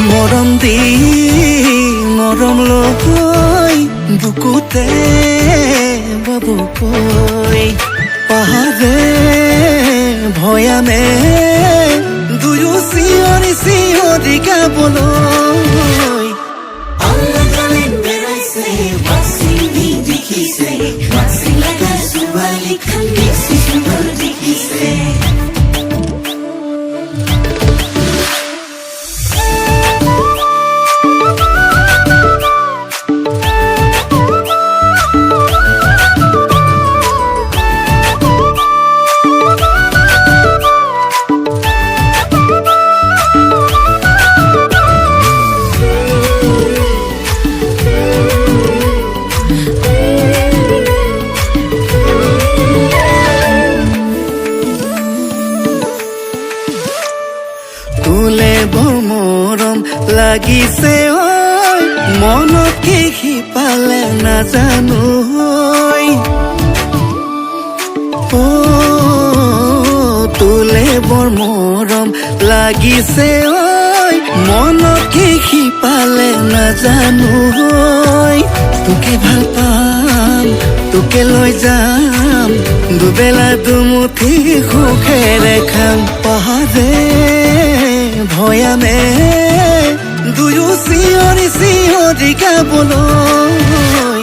মৰম দি মৰম লৈ বুকুতে বাবুকৈ পাহাৰে ভয়ানে দুয়ো চিঞৰি চিঞৰি গাবলৈ তোলে বৰ মৰম লাগিছে ঐ মনত কি সিপালে নাজানো তোলে বৰ মৰম লাগিছে ঐ মনত কি সিপালে নাজানো তোকে ভাল পাম তোকে লৈ যাম দুবেলা দুমুঠি সুখেৰে খাম পাহাৰে ভয়ানে দুয়ো চিঞৰি চিঞৰি গাবলৈ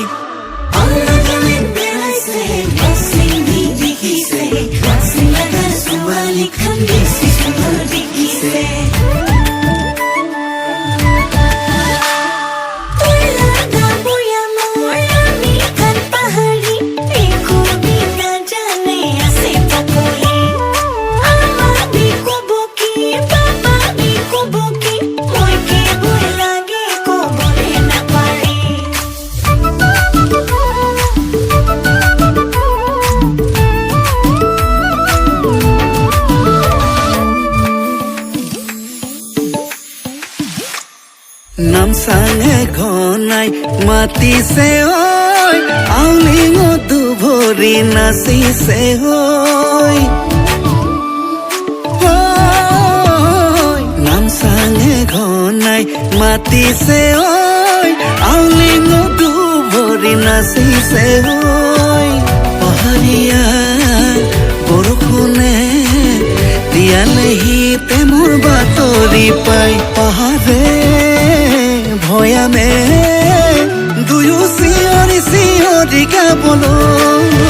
নামচাঙে ঘনাই মাতিছে ঐ আউলিঙত দুভৰি নাচিছে ঐ নামচাঙে ঘনাই মাতিছে ঐ আউলিঙত দুভৰি নাচিছে ঐ পাহাৰীয়া বৰষুণে দিয়ালেহি প্ৰেমৰ বাতৰি পাই পাহাৰে ভয়ানে দুয়ো চিঞৰি চিঞৰি গাবলৈ